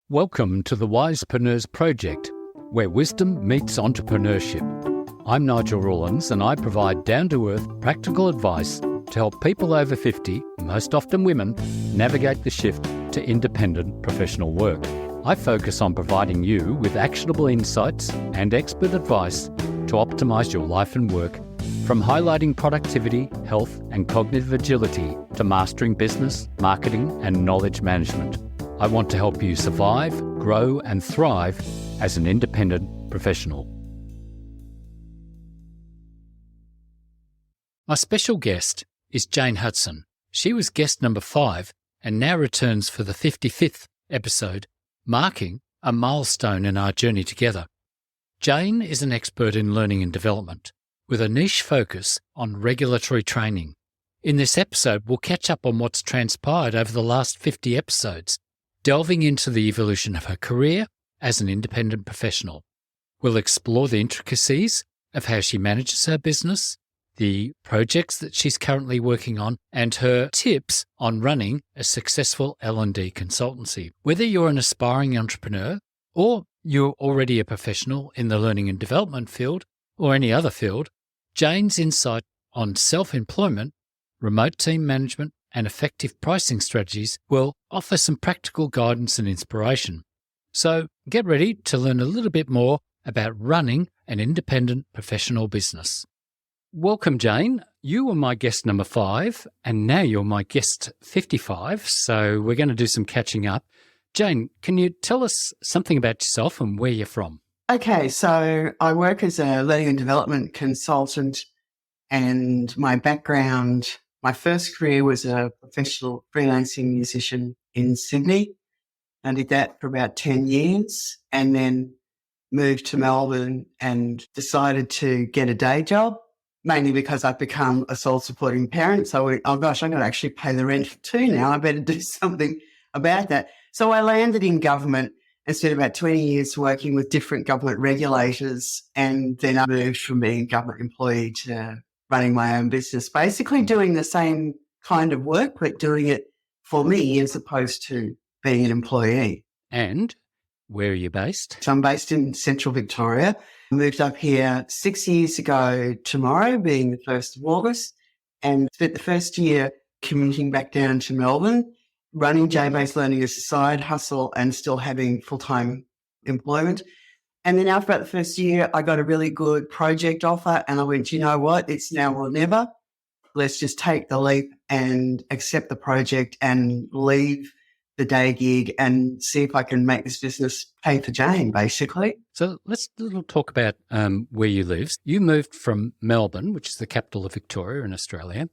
Welcome to the Wisepreneurs project, where wisdom meets entrepreneurship. I'm Nigel Rawlins, and I provide down-to-earth practical advice to help people over 50, most often women, navigate the shift to independent professional work. I focus on providing you with actionable insights and expert advice to optimise your life and work, from highlighting productivity, health and cognitive agility to mastering business, marketing and knowledge management. I want to help you survive, grow and thrive as an independent professional. My special guest is Jane Hudson. She was guest number 5 and now returns for the 55th episode, marking a milestone in our journey together. Jane is an expert in learning and development, with a niche focus on regulatory training. In this episode, we'll catch up on what's transpired over the last 50 episodes, delving into the evolution of her career as an independent professional. We'll explore the intricacies of how she manages her business, the projects that she's currently working on, and her tips on running a successful L&D consultancy. Whether you're an aspiring entrepreneur or you're already a professional in the learning and development field or any other field, Jane's insight on self-employment, remote team management, and effective pricing strategies will offer some practical guidance and inspiration. So get ready to learn a little bit more about running an independent professional business. Welcome, Jane. You were my guest number 5, and now you're my guest 55, so we're going to do some catching up. Jane, can you tell us something about yourself and where you're from? Okay, so I work as a learning and development consultant, and my background, my first career was a professional freelancing musician in Sydney. I did that for about 10 years and then moved to Melbourne and decided to get a day job, mainly because I've become a sole supporting parent. So I went, oh gosh, I'm going to actually pay the rent too now. I better do something about that. So I landed in government and spent about 20 years working with different government regulators, and then I moved from being a government employee to running my own business, basically doing the same kind of work, but doing it for me as opposed to being an employee. And where are you based? So I'm based in central Victoria. I moved up here 6 years ago tomorrow, being the 1st of August, and spent the first year commuting back down to Melbourne, running J-based learning as a side hustle and still having full-time employment. And then after about the first year, I got a really good project offer and I went, you know what, it's now or never. Let's just take the leap and accept the project and leave the day gig and see if I can make this business pay for Jane, basically. So let's talk about where you live. You moved from Melbourne, which is the capital of Victoria in Australia,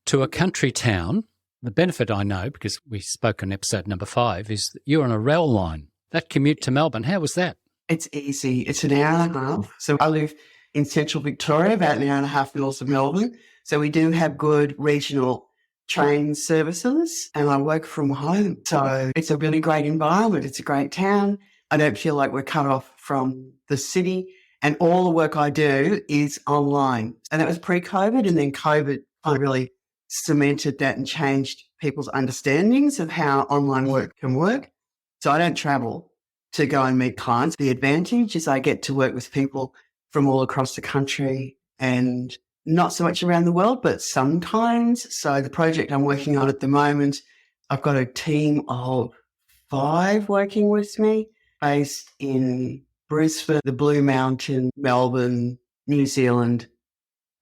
to a country town. The benefit I know, because we spoke on episode number 5, is that you're on a rail line. That commute to Melbourne, how was that? It's easy. It's an hour and a half. So I live in central Victoria, about an hour and a half north of Melbourne. So we do have good regional train services and I work from home. So it's a really great environment. It's a great town. I don't feel like we're cut off from the city, and all the work I do is online. And that was pre-COVID, and then COVID kind of really cemented that and changed people's understandings of how online work can work. So I don't travel to go and meet clients. The advantage is I get to work with people from all across the country and not so much around the world, but sometimes. So the project I'm working on at the moment, I've got a team of 5 working with me based in Brisbane, the Blue Mountain, Melbourne, New Zealand,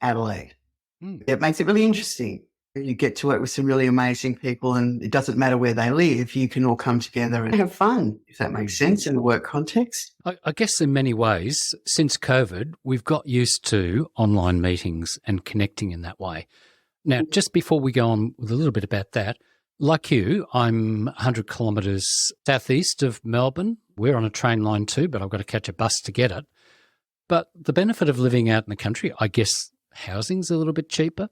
Adelaide. It makes it really interesting. You get to work with some really amazing people, and it doesn't matter where they live. You can all come together and have fun, if that makes sense, in a work context. I guess in many ways, since COVID, we've got used to online meetings and connecting in that way. Now, just before we go on with a little bit about that, like you, I'm 100 kilometres southeast of Melbourne. We're on a train line too, but I've got to catch a bus to get it. But the benefit of living out in the country, I guess housing's a little bit cheaper,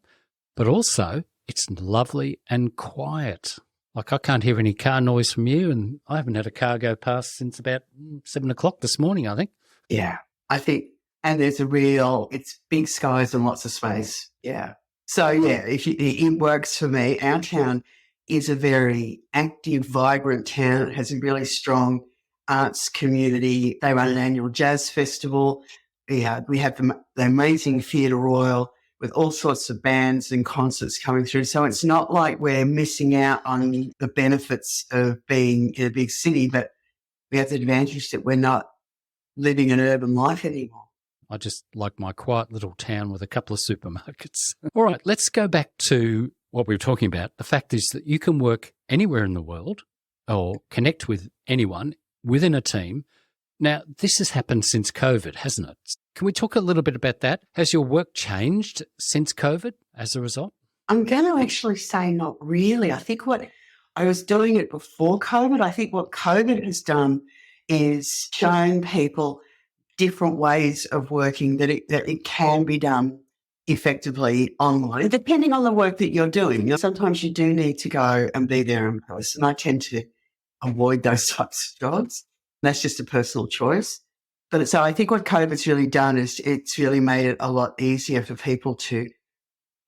but also it's lovely and quiet. Like I can't hear any car noise from you, and I haven't had a car go past since about 7 o'clock this morning, I think. Yeah, I think, and there's it's big skies and lots of space. Yeah. So yeah, it works for me. Our town is a very active, vibrant town. It has a really strong arts community. They run an annual jazz festival. We have the amazing Theatre Royal with all sorts of bands and concerts coming through. So it's not like we're missing out on the benefits of being in a big city, but we have the advantage that we're not living an urban life anymore. I just like my quiet little town with a couple of supermarkets. All right, let's go back to what we were talking about. The fact is that you can work anywhere in the world or connect with anyone within a team. Now, this has happened since COVID, hasn't it? Can we talk a little bit about that? Has your work changed since COVID as a result? I'm going to actually say not really. I think what I was doing it before COVID. I think what COVID has done is shown people different ways of working, that it can be done effectively online, depending on the work that you're doing. You know, sometimes you do need to go and be there in person. I tend to avoid those types of jobs. That's just a personal choice. But so I think what COVID's really done is it's really made it a lot easier for people to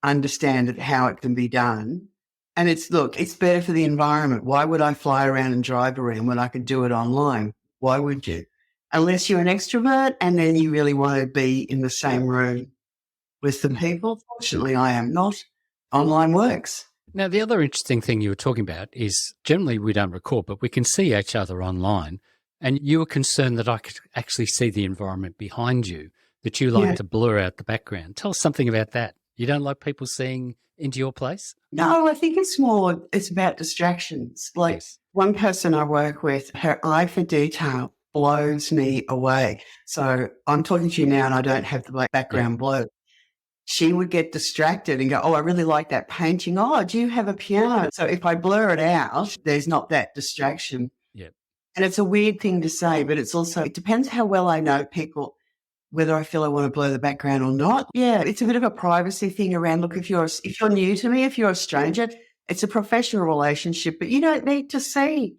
understand how it can be done. And it's better for the environment. Why would I fly around and drive around when I could do it online? Why would you? Unless you're an extrovert and then you really want to be in the same room with the people. Fortunately, I am not. Online works. Now, the other interesting thing you were talking about is generally we don't record, but we can see each other online. And you were concerned that I could actually see the environment behind you, that you like to blur out the background. Tell us something about that. You don't like people seeing into your place? No, I think it's about distractions. Like one person I work with, her eye for detail blows me away. So I'm talking to you now and I don't have the background blurred. She would get distracted and go, oh, I really like that painting. Oh, do you have a piano? So if I blur it out, there's not that distraction. Yeah. And it's a weird thing to say, but it depends how well I know people, whether I feel I want to blur the background or not. Yeah, it's a bit of a privacy thing around, look, if you're new to me, if you're a stranger, it's a professional relationship, but you don't need to see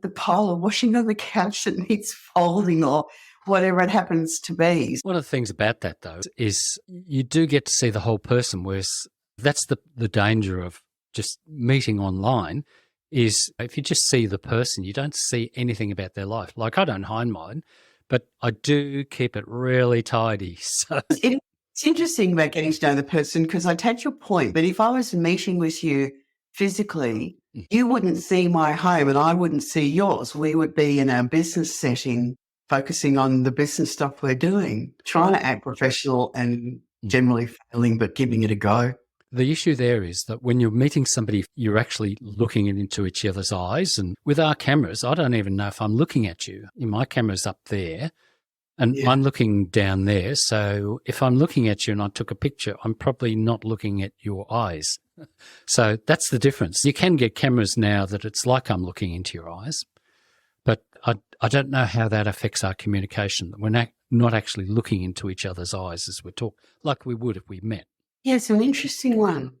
the pile of washing on the couch that needs folding or whatever it happens to be. One of the things about that, though, is you do get to see the whole person, whereas that's the danger of just meeting online is if you just see the person, you don't see anything about their life. Like I don't hide mine, but I do keep it really tidy. So it's interesting about getting to know the person because I take your point, but if I was meeting with you physically, you wouldn't see my home and I wouldn't see yours. We would be in our business setting, focusing on the business stuff we're doing, trying to act professional and generally failing, but giving it a go. The issue there is that when you're meeting somebody, you're actually looking into each other's eyes. And with our cameras, I don't even know if I'm looking at you. My camera's up there and I'm looking down there. So if I'm looking at you and I took a picture, I'm probably not looking at your eyes. So that's the difference. You can get cameras now that it's like I'm looking into your eyes. But I don't know how that affects our communication. We're not actually looking into each other's eyes as we talk, like we would if we met. Yeah, it's an interesting one.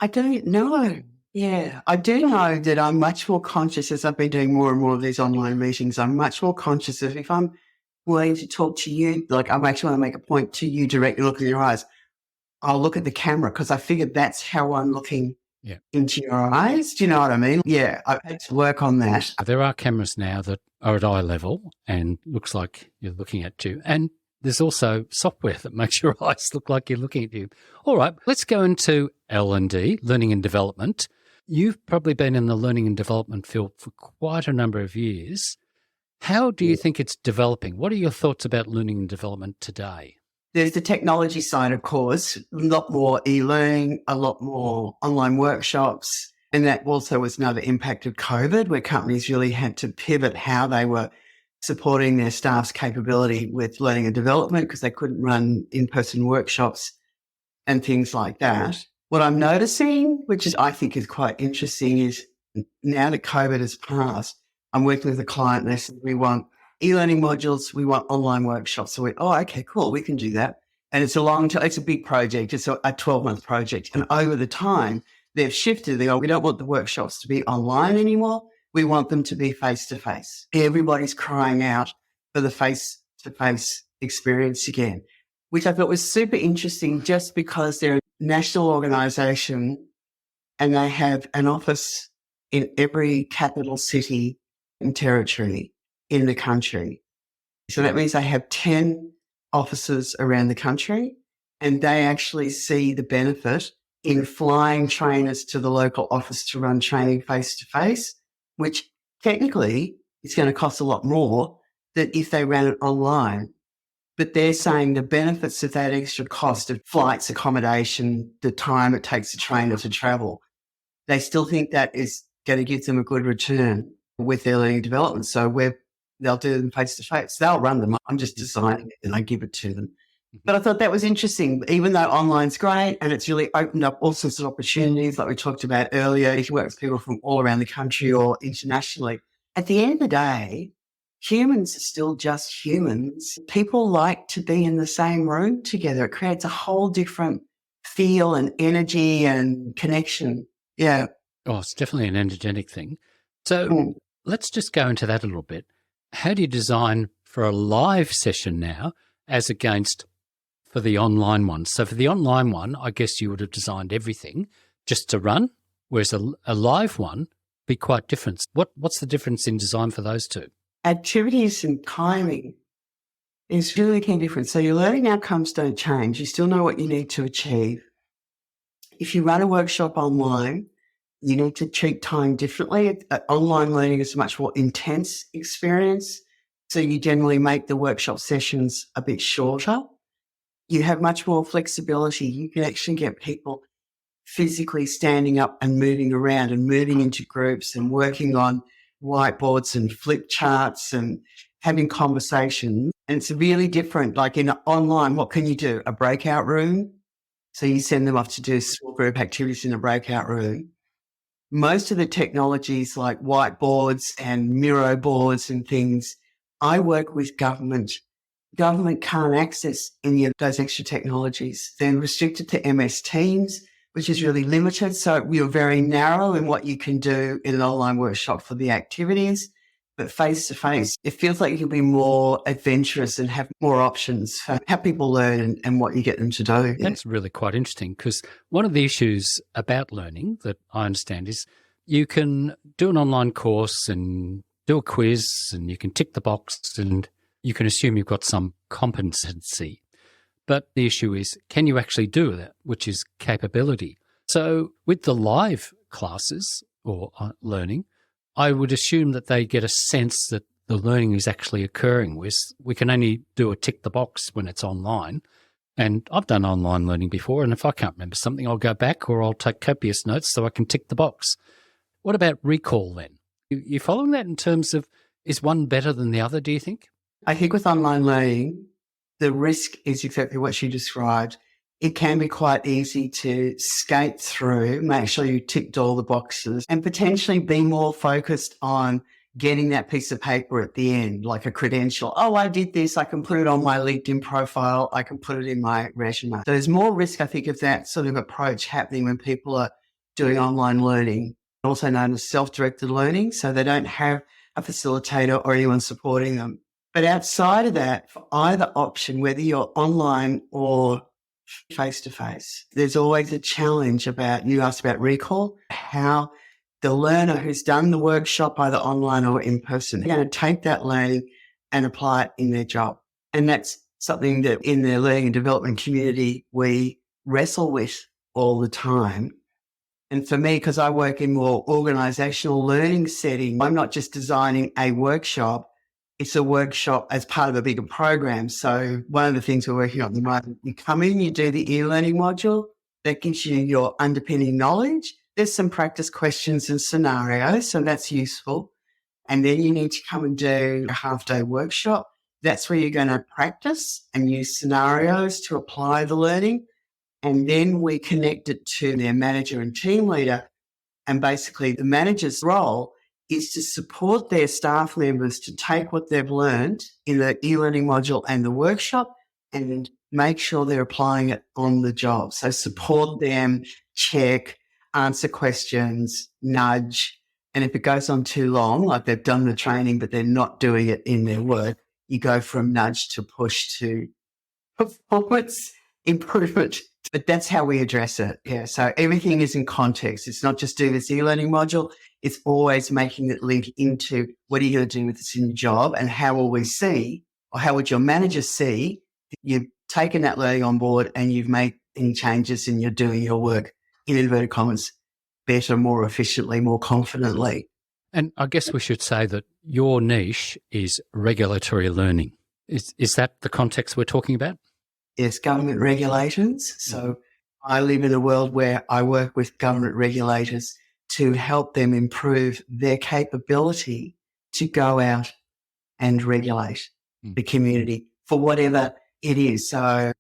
I don't know. Yeah, I do know that I'm much more conscious as I've been doing more and more of these online meetings. I'm much more conscious of if I'm willing to talk to you, like I actually want to make a point to you directly, look in your eyes, I'll look at the camera because I figured that's how I'm looking into your eyes. Do you know what I mean? Yeah, I've had to work on that. There are cameras now that are at eye level and looks like you're looking at you. And there's also software that makes your eyes look like you're looking at you. All right, let's go into L&D, learning and development. You've probably been in the learning and development field for quite a number of years. How do you think it's developing? What are your thoughts about learning and development today? There's the technology side, of course, a lot more e-learning, a lot more online workshops. And that also was another impact of COVID where companies really had to pivot how they were supporting their staff's capability with learning and development because they couldn't run in-person workshops and things like that. What I'm noticing, which I think is quite interesting, is now that COVID has passed, I'm working with a client and they said, we want e-learning modules, we want online workshops. So okay, cool, we can do that. And it's it's a big project. It's a 12-month project. And over the time, they've shifted. They go, we don't want the workshops to be online anymore. We want them to be face-to-face. Everybody's crying out for the face-to-face experience again, which I thought was super interesting just because they're a national organisation and they have an office in every capital city and territory. in the country. So that means they have 10 offices around the country, and they actually see the benefit in flying trainers to the local office to run training face-to-face, which technically is going to cost a lot more than if they ran it online. But they're saying the benefits of that extra cost of flights, accommodation, the time it takes a trainer to travel, they still think that is going to give them a good return with their learning development. So they'll do them face-to-face. They'll run them. I'm just designing it and I give it to them. But I thought that was interesting, even though online's great and it's really opened up all sorts of opportunities like we talked about earlier. You can work with people from all around the country or internationally. At the end of the day, humans are still just humans. People like to be in the same room together. It creates a whole different feel and energy and connection. Yeah. Oh, it's definitely an energetic thing. So let's just go into that a little bit. How do you design for a live session now as against for the online one? So for the online one, I guess you would have designed everything just to run, whereas a live one be quite different. What's the difference in design for those two? Activities and timing is really key difference. So your learning outcomes don't change. You still know what you need to achieve. If you run a workshop online, you need to treat time differently. Online learning is a much more intense experience. So you generally make the workshop sessions a bit shorter. You have much more flexibility. You can actually get people physically standing up and moving around and moving into groups and working on whiteboards and flip charts and having conversations. And it's really different. Like in online, what can you do? A breakout room. So you send them off to do small group activities in a breakout room. Most of the technologies like whiteboards and Miro boards and things, I work with government. Government can't access any of those extra technologies. They're restricted to MS Teams, which is really limited. So we are very narrow in what you can do in an online workshop for the activities. But face-to-face, it feels like you can be more adventurous and have more options for how people learn and what you get them to do. That's really quite interesting, because one of the issues about learning that I understand is you can do an online course and do a quiz and you can tick the box and you can assume you've got some competency. But the issue is, can you actually do that, which is capability? So with the live classes or learning, I would assume that they get a sense that the learning is actually occurring. We can only do a tick the box when it's online. And I've done online learning before, and if I can't remember something, I'll go back or I'll take copious notes so I can tick the box. What about recall then? You following that in terms of, is one better than the other, do you think? I think with online learning, the risk is exactly what you described. It can be quite easy to skate through, make sure you ticked all the boxes and potentially be more focused on getting that piece of paper at the end, like a credential. Oh, I did this. I can put it on my LinkedIn profile. I can put it in my resume. So there's more risk, I think, of that sort of approach happening when people are doing online learning, also known as self-directed learning. So they don't have a facilitator or anyone supporting them. But outside of that, for either option, whether you're online or face-to-face, there's always a challenge about, you asked about recall, how the learner who's done the workshop either online or in person, they're going to take that learning and apply it in their job. And that's something that in the learning and development community, we wrestle with all the time. And for me, because I work in more organisational learning setting, I'm not just designing a workshop, it's a workshop as part of a bigger program. So one of the things we're working on at the moment, you come in, you do the e-learning module, that gives you your underpinning knowledge. There's some practice questions and scenarios, so that's useful. And then you need to come and do a half-day workshop. That's where you're going to practice and use scenarios to apply the learning. And then we connect it to their manager and team leader. And basically the manager's role is to support their staff members to take what they've learned in the e-learning module and the workshop and make sure they're applying it on the job. So support them, check, answer questions, nudge. And if it goes on too long, like they've done the training but they're not doing it in their work, you go from nudge to push to performance improvement. But that's how we address it. Yeah. So everything is in context. It's not just do this e-learning module. It's always making it link into what are you going to do with this in your job, and how will we see, or how would your manager see that you've taken that learning on board and you've made any changes and you're doing your work, in inverted commas, better, more efficiently, more confidently. And I guess we should say that your niche is regulatory learning. Is that the context we're talking about? Yes, government regulators. So I live in a world where I work with government regulators to help them improve their capability to go out and regulate the community for whatever it is. So,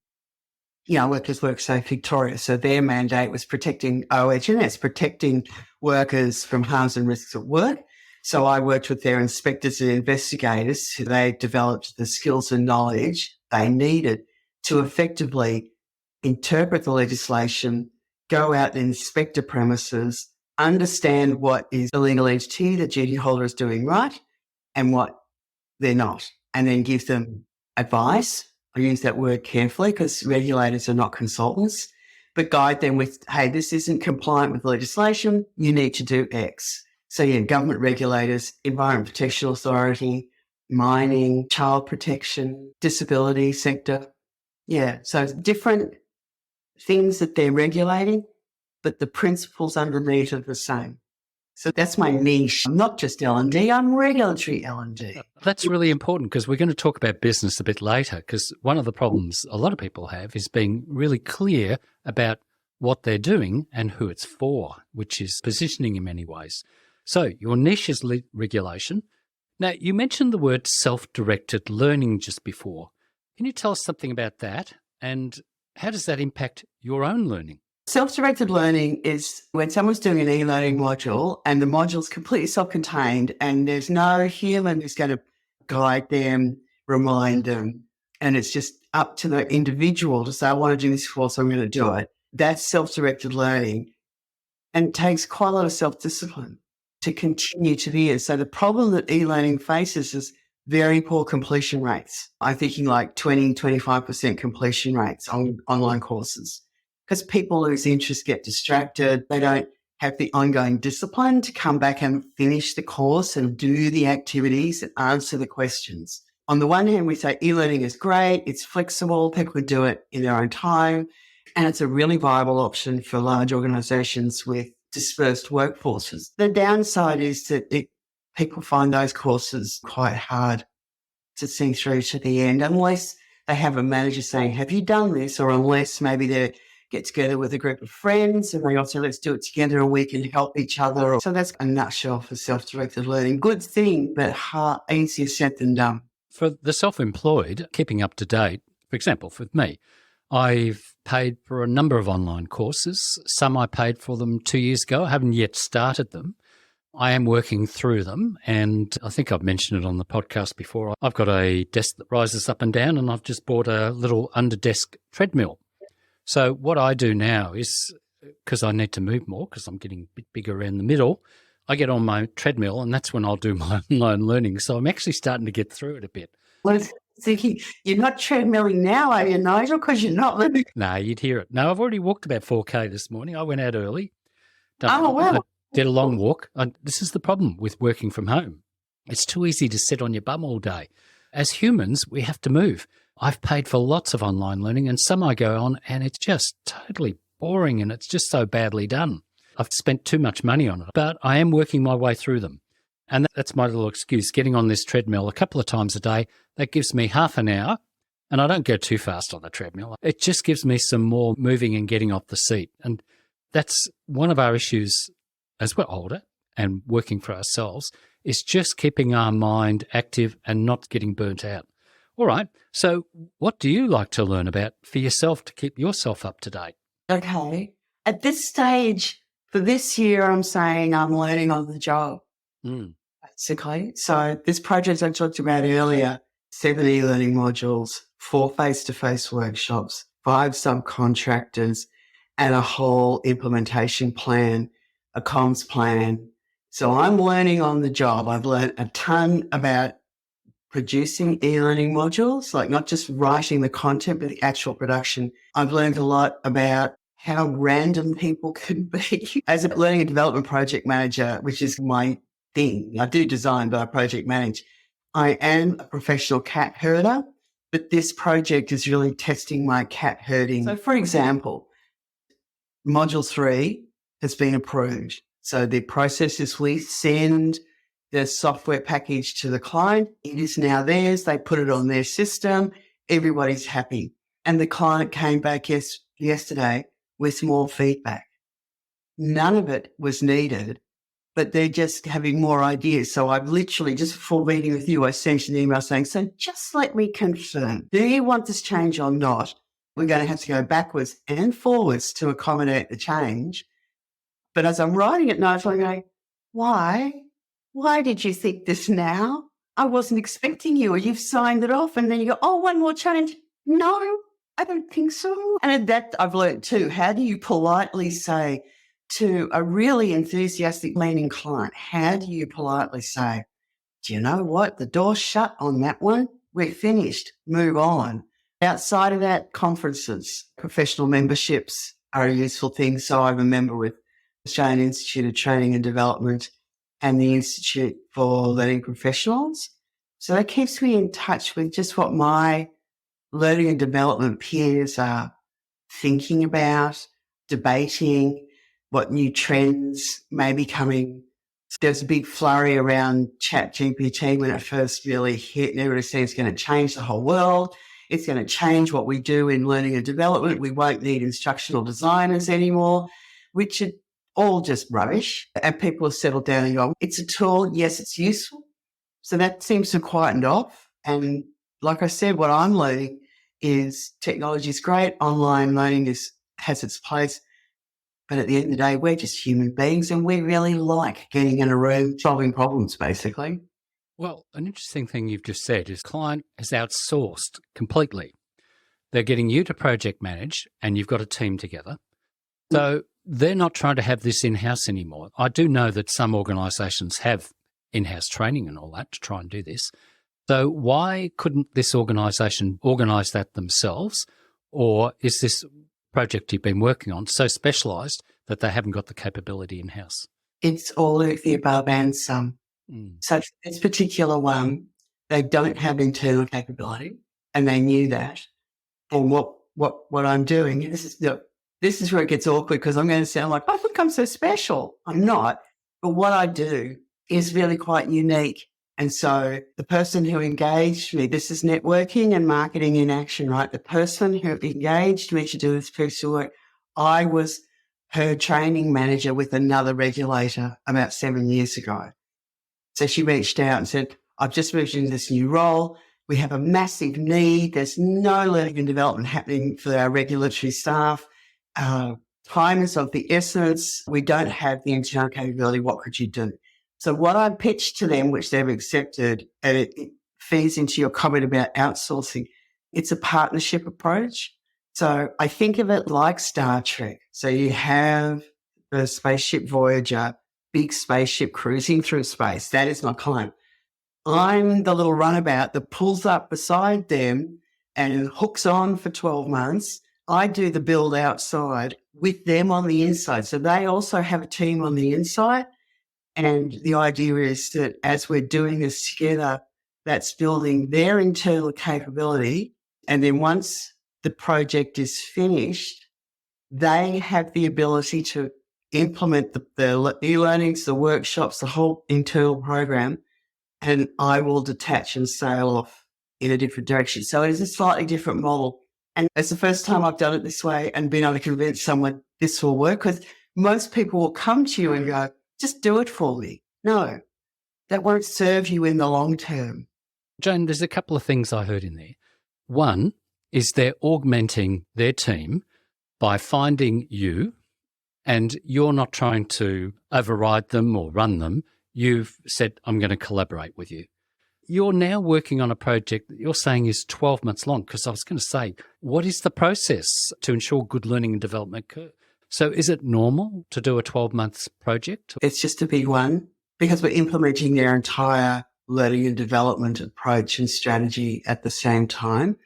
Workers Work Safe Victoria. So their mandate was protecting OH&S, protecting workers from harms and risks at work. So I worked with their inspectors and investigators who they developed the skills and knowledge they needed to effectively interpret the legislation, go out and inspect the premises, understand what is the legal entity the duty holder is doing right and what they're not, and then give them advice. I use that word carefully because regulators are not consultants, but guide them with, hey, this isn't compliant with legislation, you need to do X. So government regulators, Environment Protection Authority, mining, child protection, disability sector. So different things that they're regulating, but the principles underneath are the same. So that's my niche. I'm not just L&D, I'm regulatory L&D. That's really important because we're going to talk about business a bit later, because one of the problems a lot of people have is being really clear about what they're doing and who it's for, which is positioning in many ways. So your niche is regulation. Now, you mentioned the word self-directed learning just before. Can you tell us something about that, and how does that impact your own learning? Self-directed learning is when someone's doing an e-learning module and the module's completely self-contained and there's no human who's going to guide them, remind them, and it's just up to the individual to say, I want to do this course, so I'm going to do it. That's self-directed learning, and it takes quite a lot of self-discipline to continue to be it. So the problem that e-learning faces is very poor completion rates. I'm thinking like 20, 25% completion rates on online courses, because people lose interest, get distracted. They don't have the ongoing discipline to come back and finish the course and do the activities and answer the questions. On the one hand, we say e-learning is great, it's flexible, people can do it in their own time, and it's a really viable option for large organisations with dispersed workforces. The downside is that people find those courses quite hard to see through to the end, unless they have a manager saying, have you done this? Or unless maybe they get together with a group of friends and they also, let's do it together and we can help each other. So that's a nutshell for self-directed learning. Good thing, but easier said than done. For the self-employed, keeping up to date, for example, for me, I've paid for a number of online courses. Some I paid for them 2 years ago. I haven't yet started them. I am working through them, and I think I've mentioned it on the podcast before. I've got a desk that rises up and down, and I've just bought a little under-desk treadmill. So what I do now is, because I need to move more because I'm getting a bit bigger around the middle, I get on my treadmill, and that's when I'll do my online learning. So I'm actually starting to get through it a bit. Well, I was thinking, you're not treadmilling now, are you, Nigel? Because you're not living. No, you'd hear it. No, I've already walked about 4K this morning. I went out early. Oh, wow. I did a long walk. This is the problem with working from home. It's too easy to sit on your bum all day. As humans, we have to move. I've paid for lots of online learning, and some I go on and it's just totally boring and it's just so badly done. I've spent too much money on it, but I am working my way through them. And that's my little excuse, getting on this treadmill a couple of times a day. That gives me half an hour, and I don't go too fast on the treadmill. It just gives me some more moving and getting off the seat. And that's one of our issues as we're older and working for ourselves, is just keeping our mind active and not getting burnt out. All right, so what do you like to learn about for yourself to keep yourself up to date? Okay. At this stage, for this year, I'm saying I'm learning on the job, basically. So this project I talked about earlier, 7 e-learning modules, 4 face-to-face workshops, 5 subcontractors, and a whole implementation plan, a comms plan. So I'm learning on the job. I've learned a ton about producing e-learning modules, like not just writing the content, but the actual production. I've learned a lot about how random people can be. As a learning and development project manager, which is my thing, I do design, but I project manage. I am a professional cat herder, but this project is really testing my cat herding. So, for example, Module 3 has been approved. So the process is we send the software package to the client. It is now theirs. They put it on their system. Everybody's happy. And the client came back yesterday with more feedback. None of it was needed, but they're just having more ideas. So I've literally, just before meeting with you, I sent an email saying, so just let me confirm, do you want this change or not? We're going to have to go backwards and forwards to accommodate the change. But as I'm writing it now, I'm going, why? Why did you think this now? I wasn't expecting you, or you've signed it off. And then you go, oh, one more change. No, I don't think so. And that I've learned too. How do you politely say to a really enthusiastic leaning client, how do you politely say, do you know what? The door's shut on that one. We're finished. Move on. Outside of that, conferences, professional memberships are a useful thing. So I'm a member with Australian Institute of Training and Development and the Institute for Learning Professionals. So that keeps me in touch with just what my learning and development peers are thinking about, debating, what new trends may be coming. There's a big flurry around ChatGPT when it first really hit, and everybody said it's going to change the whole world. It's going to change what we do in learning and development. We won't need instructional designers anymore, which are all just rubbish. And people have settled down and go, it's a tool. Yes, it's useful. So that seems to have quietened off. And like I said, what I'm learning is technology is great. Online learning has its place. But at the end of the day, we're just human beings and we really like getting in a room, solving problems, basically. Well, an interesting thing you've just said is client has outsourced completely. They're getting you to project manage and you've got a team together. So they're not trying to have this in-house anymore. I do know that some organisations have in-house training and all that to try and do this. So why couldn't this organisation organise that themselves? Or is this project you've been working on so specialised that they haven't got the capability in-house? It's all of the above and some. So this particular one, they don't have internal capability and they knew that. And what I'm doing, this is where it gets awkward because I'm going to sound like, I think I'm so special. I'm not. But what I do is really quite unique. And so the person who engaged me, this is networking and marketing in action, right? The person who engaged me to do this piece of work, I was her training manager with another regulator about 7 years ago. So she reached out and said, I've just moved into this new role. We have a massive need. There's no learning and development happening for our regulatory staff. Time is of the essence. We don't have the internal capability. What could you do? So what I pitched to them, which they've accepted, and it feeds into your comment about outsourcing, it's a partnership approach. So I think of it like Star Trek. So you have the spaceship Voyager, big spaceship cruising through space. That is my client. I'm the little runabout that pulls up beside them and hooks on for 12 months. I do the build outside with them on the inside. So they also have a team on the inside. And the idea is that as we're doing this together, that's building their internal capability. And then once the project is finished, they have the ability to implement the e-learnings, the workshops, the whole internal program, and I will detach and sail off in a different direction. So it is a slightly different model. And it's the first time I've done it this way and been able to convince someone this will work, because most people will come to you and go, just do it for me. No, that won't serve you in the long term. Jane, there's a couple of things I heard in there. One is they're augmenting their team by finding you, and you're not trying to override them or run them. You've said, I'm going to collaborate with you. You're now working on a project that you're saying is 12 months long, because I was going to say, what is the process to ensure good learning and development occur? So is it normal to do a 12-month project? It's just a big one because we're implementing their entire learning and development approach and strategy at the same time.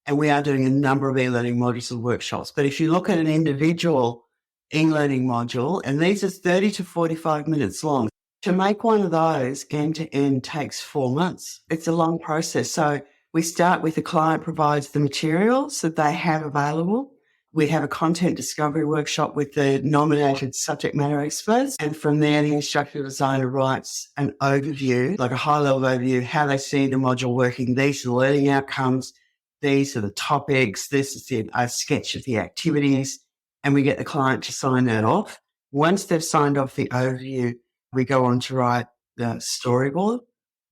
And we are doing a number of e-learning modules and workshops. But if you look at an individual e-learning module, and these are 30 to 45 minutes long, to make one of those end to end takes 4 months. It's a long process. So we start with the client provides the materials that they have available. We have a content discovery workshop with the nominated subject matter experts. And from there, the instructional designer writes an overview, like a high-level overview, how they see the module working. These are the learning outcomes. These are the topics. This is a sketch of the activities. And we get the client to sign that off. Once they've signed off the overview, we go on to write the storyboard.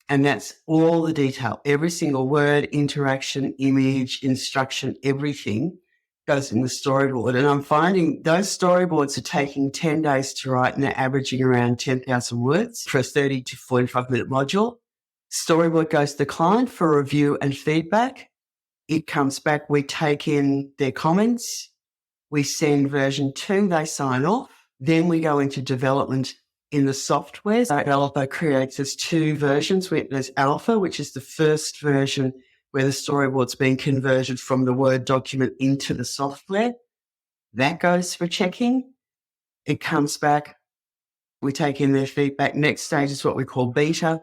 And that's all the detail. Every single word, interaction, image, instruction, everything goes in the storyboard. And I'm finding those storyboards are taking 10 days to write, and they're averaging around 10,000 words for a 30 to 45-minute module. Storyboard goes to the client for review and feedback. It comes back. We take in their comments. We send version 2. They sign off. Then we go into development in the software. So developer creates us 2 versions. There's alpha, which is the first version where the storyboard's been converted from the Word document into the software. That goes for checking. It comes back. We take in their feedback. Next stage is what we call beta.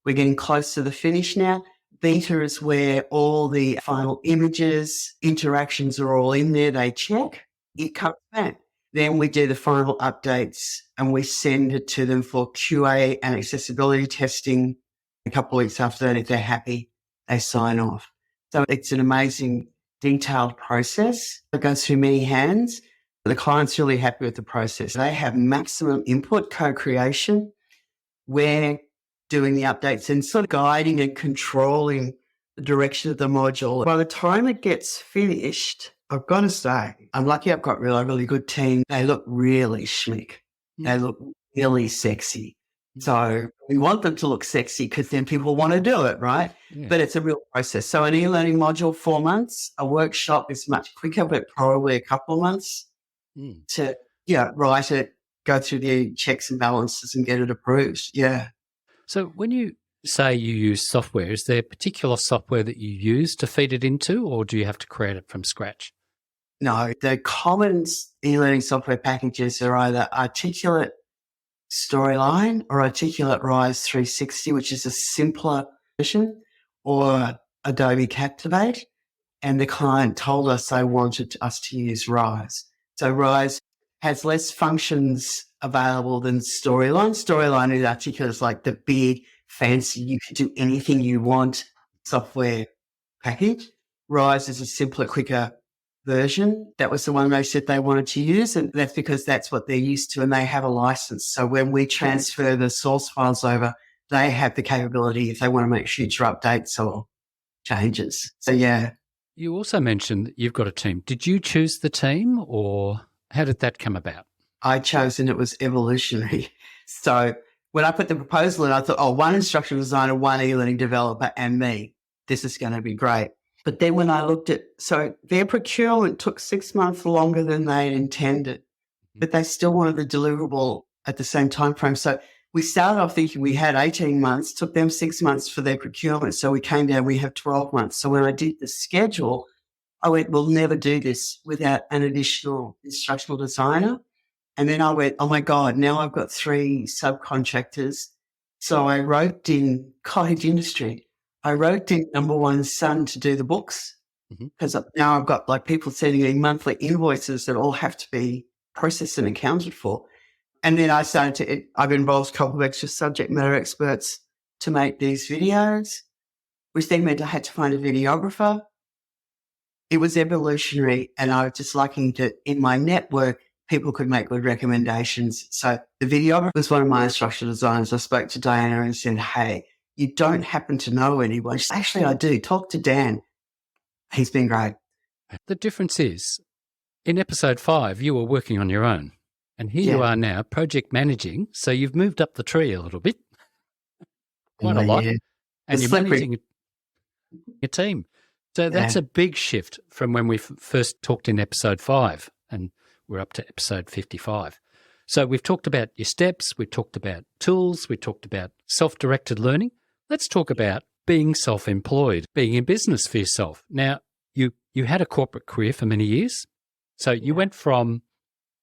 We're getting close to the finish now. Beta is where all the final images, interactions are all in there. They check. It comes back. Then we do the final updates and we send it to them for QA and accessibility testing. A couple of weeks after that, if they're happy, they sign off. So it's an amazing, detailed process. It goes through many hands. The client's really happy with the process. They have maximum input, co-creation. We're doing the updates and sort of guiding and controlling the direction of the module. By the time it gets finished, I've got to say, I'm lucky I've got a really good team. They look really schmick. They look really sexy. So we want them to look sexy because then people want to do it, right? Yeah. But it's a real process. So an e-learning module, 4 months. A workshop is much quicker, but probably a couple of months to write it, go through the checks and balances and get it approved. Yeah. So when you say you use software, is there particular software that you use to feed it into, or do you have to create it from scratch? No, the common e-learning software packages are either Articulate Storyline or Articulate Rise 360, which is a simpler version, or Adobe Captivate. And the client told us they wanted us to use Rise. So Rise has less functions available than Storyline. Storyline is Articulate is like the big, fancy, you can do anything you want software package. Rise is a simpler, quicker version. That was the one they said they wanted to use, and that's because that's what they're used to and they have a license. So when we transfer the source files over, they have the capability if they want to make future updates or changes. So, yeah. You also mentioned that you've got a team. Did you choose the team or how did that come about? I chose, and it was evolutionary. So when I put the proposal in, I thought, one instructional designer, one e-learning developer and me. This is going to be great. But then when I looked at, so their procurement took 6 months longer than they intended, but they still wanted the deliverable at the same time frame. So we started off thinking we had 18 months, took them 6 months for their procurement. So we came down, we have 12 months. So when I did the schedule, I went, we'll never do this without an additional instructional designer. And then I went, oh my God, now I've got 3 subcontractors. So I roped in cottage industry. I roped in number one son to do the books because now I've got like people sending me monthly invoices that all have to be processed and accounted for. And then I've involved a couple of extra subject matter experts to make these videos, which then meant I had to find a videographer. It was evolutionary, and I was just lucky that in my network, people could make good recommendations. So the videographer was one of my instructional designers. I spoke to Diana and said, hey, you don't happen to know anyone? She said, actually, I do. Talk to Dan. He's been great. The difference is, in episode 5, you were working on your own. And here you are now, project managing. So you've moved up the tree a little bit, quite a lot. Yeah. And you're managing a team. So that's a big shift from when we first talked in episode 5, and we're up to episode 55. So we've talked about your steps, we've talked about tools, we talked about self-directed learning. Let's talk about being self-employed, being in business for yourself. Now, you had a corporate career for many years. So you went from,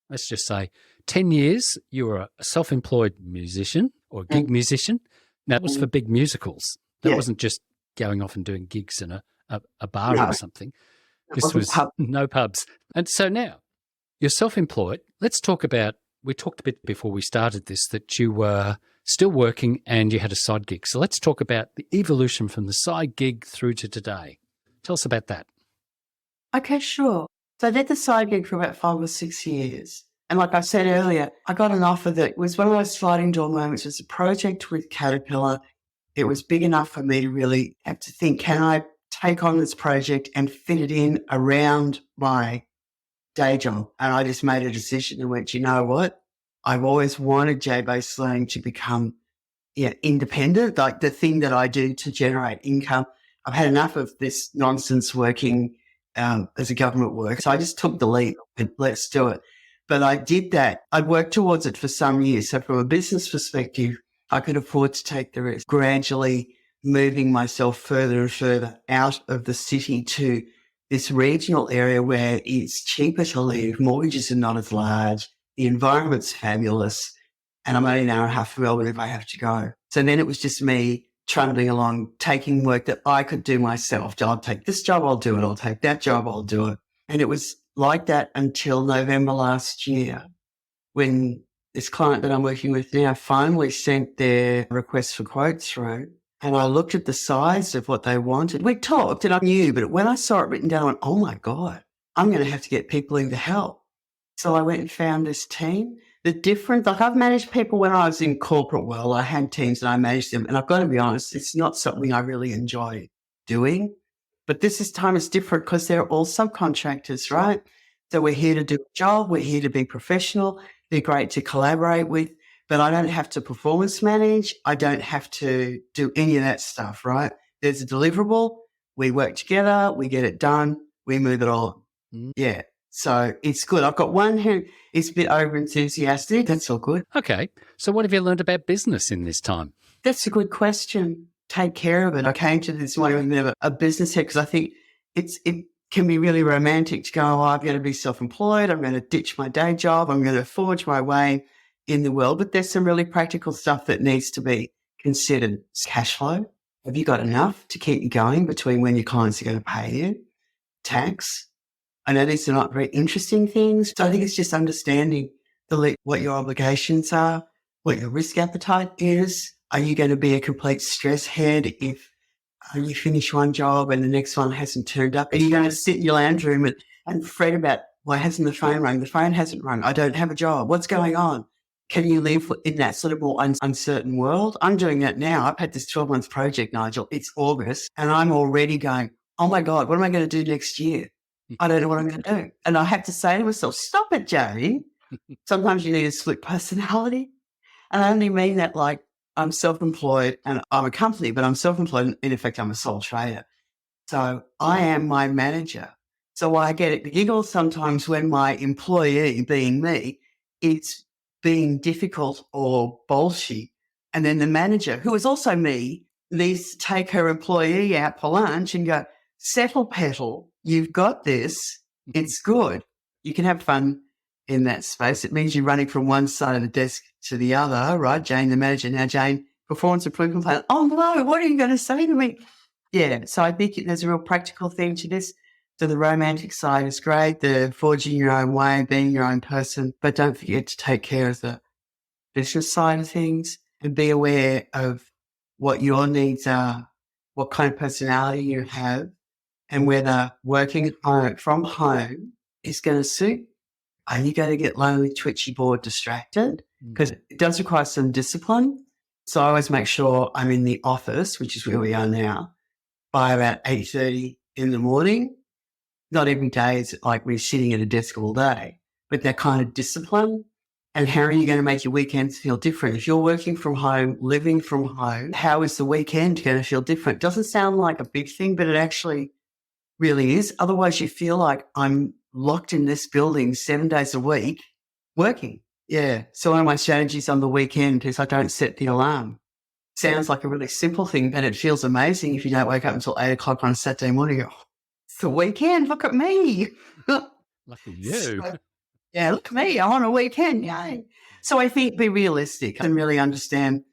let's just say, 10 years, you were a self-employed musician or gig musician. Now, that was for big musicals. That wasn't just going off and doing gigs in a bar or something. This was no pubs. And so now you're self-employed. Let's talk about, we talked a bit before we started this, that you were still working and you had a side gig. So let's talk about the evolution from the side gig through to today. Tell us about that. Okay, sure. So I did the side gig for about 5 or 6 years. And like I said earlier, I got an offer that was one of those sliding door moments. It was a project with Caterpillar. It was big enough for me to really have to think, can I take on this project and fit it in around my day job? And I just made a decision and went, you know what? I've always wanted J-based slang to become independent, like the thing that I do to generate income. I've had enough of this nonsense working as a government worker. So I just took the leap and let's do it. But I did that. I'd worked towards it for some years. So from a business perspective, I could afford to take the risk, gradually moving myself further and further out of the city to this regional area where it's cheaper to live, mortgages are not as large, the environment's fabulous, and I'm only an hour and a half from Melbourne if I have to go. So then it was just me trundling along, taking work that I could do myself. I'll take this job, I'll do it. I'll take that job, I'll do it. And it was like that until November last year, when this client that I'm working with now finally sent their request for quotes through. And I looked at the size of what they wanted. We talked and I knew, but when I saw it written down, I went, oh my God, I'm going to have to get people in to help. So I went and found this team. The difference, like I've managed people when I was in corporate world, I had teams and I managed them. And I've got to be honest, it's not something I really enjoy doing. But this time is different because they're all subcontractors, right? So we're here to do a job. We're here to be professional. They're great to collaborate with, but I don't have to performance manage. I don't have to do any of that stuff, right? There's a deliverable. We work together. We get it done. We move it on. Yeah. So it's good. I've got one who is a bit over enthusiastic. That's all good. Okay. So what have you learned about business in this time? That's a good question. Take care of it. I came to this one with a bit of a business head because I think it can be really romantic to go, oh, I'm going to be self-employed. I'm going to ditch my day job. I'm going to forge my way in the world. But there's some really practical stuff that needs to be considered. Cash flow. Have you got enough to keep you going between when your clients are going to pay you? Tax. I know these are not very interesting things. So I think it's just understanding what your obligations are, what your risk appetite is. Are you going to be a complete stress head if you finish one job and the next one hasn't turned up? Are you going to sit in your lounge room and fret about, why hasn't the phone rung? The phone hasn't rung. I don't have a job. What's going on? Can you live in that sort of more uncertain world? I'm doing that now. I've had this 12-month project, Nigel. It's August and I'm already going, oh my God, what am I going to do next year? I don't know what I'm going to do. And I have to say to myself, stop it, Jane. Sometimes you need a split personality. And I only mean that like I'm self-employed and I'm a company, but I'm self-employed. And in effect, I'm a sole trader. So I am my manager. So I get the giggles sometimes when my employee, being me, is being difficult or bolshy. And then the manager, who is also me, needs to take her employee out for lunch and go, settle petal. You've got this. It's good. You can have fun in that space. It means you're running from one side of the desk to the other, right? Jane, the manager. Now, Jane, performance improvement plan. Oh, no, what are you going to say to me? Yeah, so I think there's a real practical thing to this. So the romantic side is great, the forging your own way, being your own person, but don't forget to take care of the business side of things and be aware of what your needs are, what kind of personality you have, and whether working from home is going to suit. Are you going to get lonely, twitchy, bored, distracted? Because it does require some discipline. So I always make sure I'm in the office, which is where we are now, by about 8:30 in the morning. Not every day is like we're sitting at a desk all day, but that kind of discipline. And how are you going to make your weekends feel different? If you're working from home, living from home, how is the weekend going to feel different? It doesn't sound like a big thing, but it actually really is. Otherwise, you feel like I'm locked in this building 7 days a week working. Yeah. So one of my strategies on the weekend is I don't set the alarm. Sounds like a really simple thing, but it feels amazing if you don't wake up until 8 o'clock on a Saturday morning. Oh, It's the weekend. Look at me. Lucky you. So, yeah, look at me. I'm on a weekend. Yay. So I think be realistic and really understand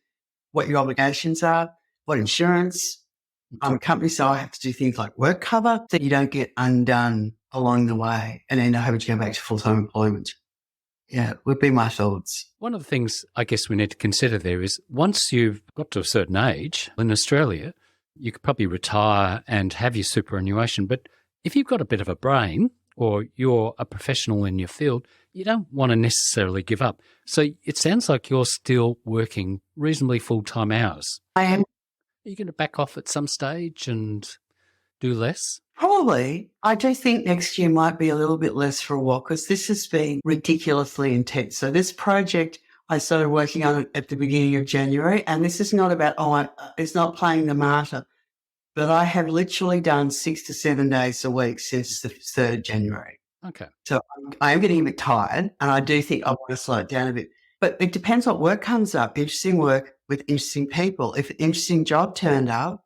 what your obligations are, what insurance. I'm a company, so I have to do things like work cover that you don't get undone along the way and then having to go back to full-time employment. Yeah, would be my thoughts. One of the things I guess we need to consider there is once you've got to a certain age in Australia, you could probably retire and have your superannuation. But if you've got a bit of a brain or you're a professional in your field, you don't want to necessarily give up. So it sounds like you're still working reasonably full-time hours. I am. Are you going to back off at some stage and do less? Probably. I do think next year might be a little bit less for a while because this has been ridiculously intense. So this project I started working on at the beginning of January, and this is not about, it's not playing the martyr, but I have literally done 6 to 7 days a week since the 3rd January. Okay. So I am getting a bit tired, and I do think I want to slow it down a bit. But it depends what work comes up, interesting work with interesting people. If an interesting job turned up,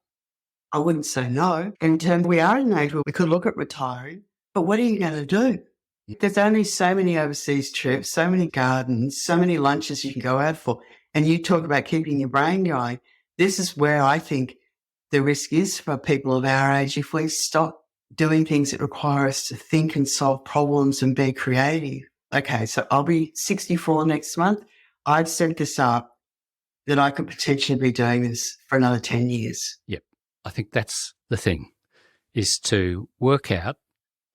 I wouldn't say no. In terms, we are in an age where we could look at retiring, but what are you going to do? There's only so many overseas trips, so many gardens, so many lunches you can go out for. And you talk about keeping your brain going. This is where I think the risk is for people of our age. If we stop doing things that require us to think and solve problems and be creative. Okay, so I'll be 64 next month. I've set this up that I could potentially be doing this for another 10 years. Yep. I think that's the thing, is to work out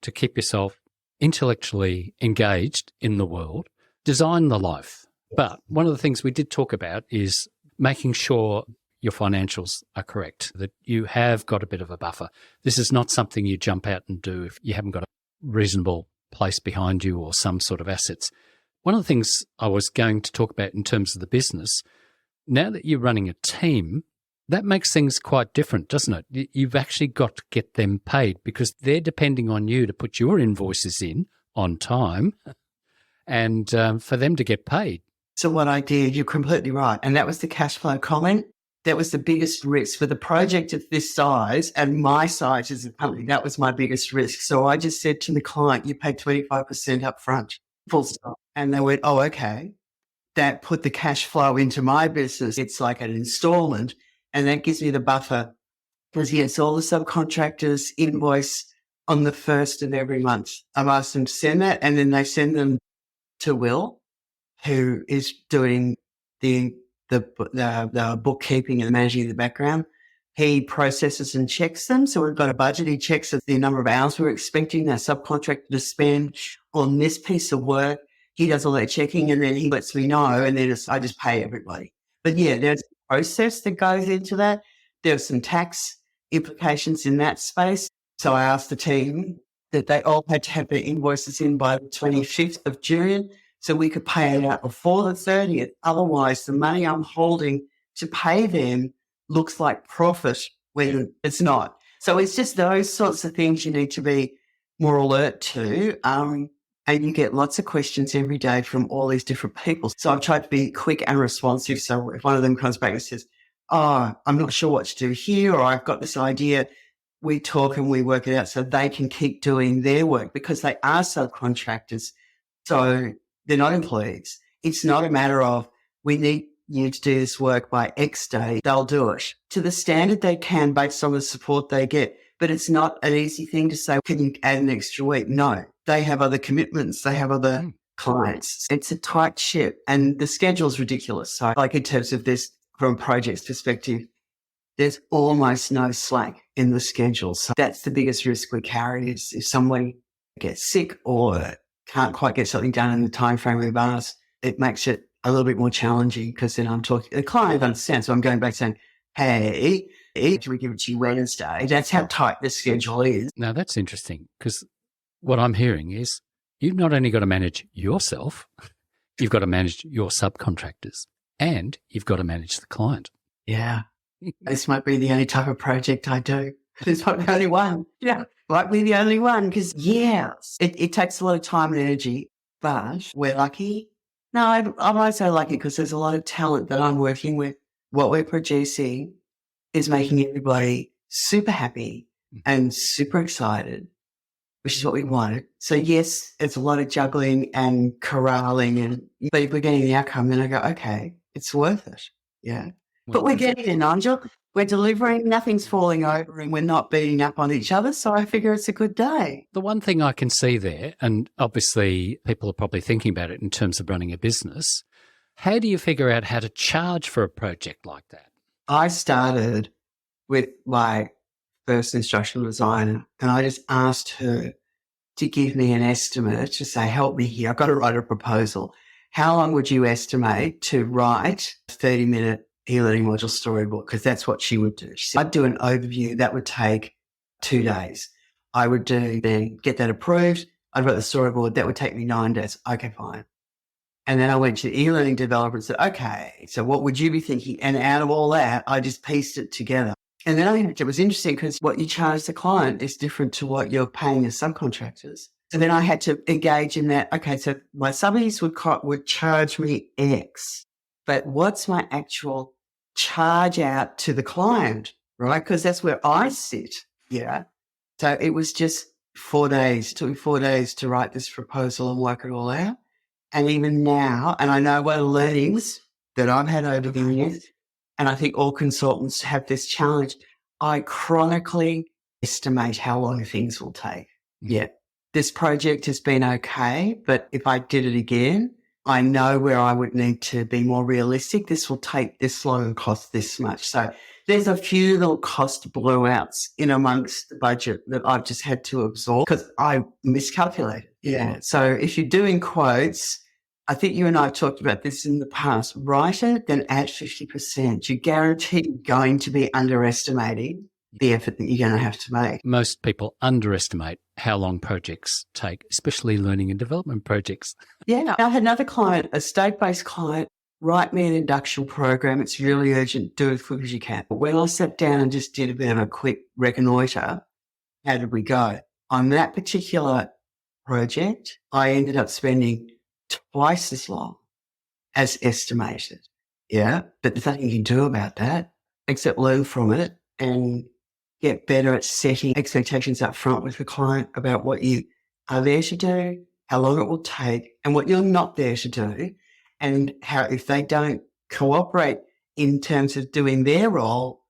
to keep yourself intellectually engaged in the world, design the life. But one of the things we did talk about is making sure your financials are correct, that you have got a bit of a buffer. This is not something you jump out and do if you haven't got a reasonable place behind you or some sort of assets. One of the things I was going to talk about in terms of the business, now that you're running a team, that makes things quite different, doesn't it? You've actually got to get them paid because they're depending on you to put your invoices in on time and for them to get paid. So what I did, you're completely right. And that was the cash flow comment. That was the biggest risk for the project of this size and my size as a company. That was my biggest risk. So I just said to the client, you pay 25% up front, full stop. And they went, oh, okay. That put the cash flow into my business. It's like an installment. And that gives me the buffer because, yes, all the subcontractors invoice on the 1st of every month. I've asked them to send that and then they send them to Will, who is doing the bookkeeping and managing the background. He processes and checks them. So we've got a budget. He checks the number of hours we're expecting our subcontractor to spend on this piece of work. He does all that checking and then he lets me know and then I just pay everybody. But yeah, there's a process that goes into that. There's some tax implications in that space. So I asked the team that they all had to have their invoices in by the 25th of June so we could pay it out before the 30th. Otherwise, the money I'm holding to pay them looks like profit when it's not. So it's just those sorts of things you need to be more alert to. And you get lots of questions every day from all these different people. So I've tried to be quick and responsive. So if one of them comes back and says, oh, I'm not sure what to do here, or I've got this idea, we talk and we work it out so they can keep doing their work because they are subcontractors. So they're not employees. It's not a matter of we need you to do this work by X day. They'll do it to the standard they can based on the support they get. But it's not an easy thing to say, can you add an extra week? No, they have other commitments. They have other clients. It's a tight ship and the schedule's ridiculous. So like in terms of this, from a project's perspective, there's almost no slack in the schedule. So that's the biggest risk we carry is if someone gets sick or can't quite get something done in the time frame we've asked, it makes it a little bit more challenging because then I'm talking, the client understands. So I'm going back saying, hey, can we give it to you Wednesday? That's how tight the schedule is. Now that's interesting because what I'm hearing is you've not only got to manage yourself, you've got to manage your subcontractors and you've got to manage the client. Yeah. This might be the only type of project I do. It's not the only one. Yeah. Might be the only one because, yes, it takes a lot of time and energy, but we're lucky. No, I might say lucky because there's a lot of talent that I'm working with. What we're producing is making everybody super happy. and super excited, which is what we wanted. So yes, it's a lot of juggling and corralling, but if we're getting the outcome, then I go, okay, it's worth it. Yeah. But we're getting there, Nigel. We're delivering, nothing's falling over, and we're not beating up on each other. So I figure it's a good day. The one thing I can see there, and obviously people are probably thinking about it in terms of running a business, how do you figure out how to charge for a project like that? I started with my first instructional designer, and I just asked her to give me an estimate to say, help me here. I've got to write a proposal. How long would you estimate to write a 30-minute e-learning module storyboard? Because that's what she would do. She said, I'd do an overview. That would take 2 days. I would then get that approved. I'd write the storyboard. That would take me 9 days. Okay, fine. And then I went to the e-learning developer and said, okay, so what would you be thinking? And out of all that, I just pieced it together. And then it was interesting because what you charge the client is different to what you're paying your subcontractors. So then I had to engage in that. Okay, so my subbies would charge me X, but what's my actual charge out to the client, right? Because that's where I sit. Yeah. So it was just 4 days. It took me 4 days to write this proposal and work it all out. And even now, and I know what learnings that I've had over the years, and I think all consultants have this challenge, I chronically estimate how long things will take. Yeah. This project has been okay, but if I did it again, I know where I would need to be more realistic. This will take this long and cost this much. So there's a few little cost blowouts in amongst the budget that I've just had to absorb because I miscalculated. Yeah. So if you're doing quotes, I think you and I have talked about this in the past, write it, then add 50%. You guarantee you're going to be underestimating the effort that you're going to have to make. Most people underestimate how long projects take, especially learning and development projects. Yeah. I had another client, a state-based client, write me an induction program. It's really urgent. Do it as quick as you can. But when I sat down and just did a bit of a quick reconnoitre, how did we go? On that particular project, I ended up spending twice as long as estimated. Yeah. But there's nothing you can do about that except learn from it and get better at setting expectations up front with the client about what you are there to do, how long it will take, and what you're not there to do, and how if they don't cooperate in terms of doing their role,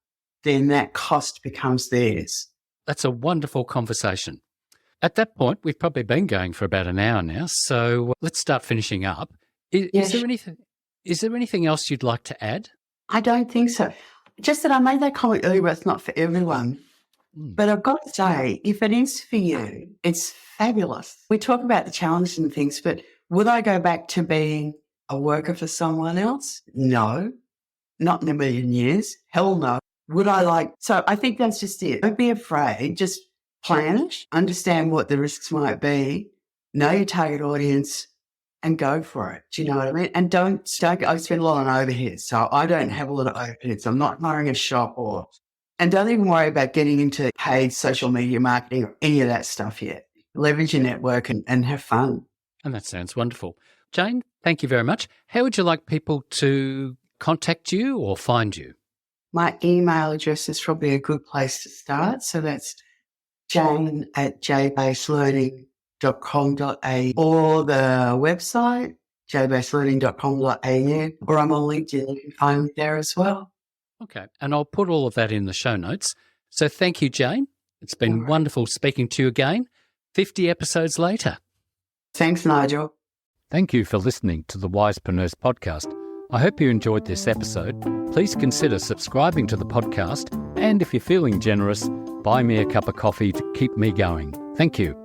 then that cost becomes theirs. That's a wonderful conversation. At that point, we've probably been going for about an hour now, so let's start finishing up. Is there anything else you'd like to add? I don't think so. Just that I made that comment earlier, it's not for everyone. But I've got to say, if it is for you, it's fabulous. We talk about the challenges and things, but would I go back to being a worker for someone else? No, not in a million years. Hell no. Would I so I think that's just it. Don't be afraid. Just plan it, understand what the risks might be, know your target audience, and go for it. Do you know what I mean? And don't I spend a lot on overheads, so I don't have a lot of overheads. I'm not hiring a shop and don't even worry about getting into paid social media marketing or any of that stuff yet. Leverage your network and have fun. And that sounds wonderful. Jane, thank you very much. How would you like people to contact you or find you? My email address is probably a good place to start. So that's jane@jbaselearning.com.au or the website, jbaselearning.com.au, or I'm on LinkedIn. You can find me there as well. Okay. And I'll put all of that in the show notes. So thank you, Jane. It's been wonderful speaking to you again, 50 episodes later. Thanks, Nigel. Thank you for listening to the Wisepreneurs podcast. I hope you enjoyed this episode. Please consider subscribing to the podcast, and if you're feeling generous, buy me a cup of coffee to keep me going. Thank you.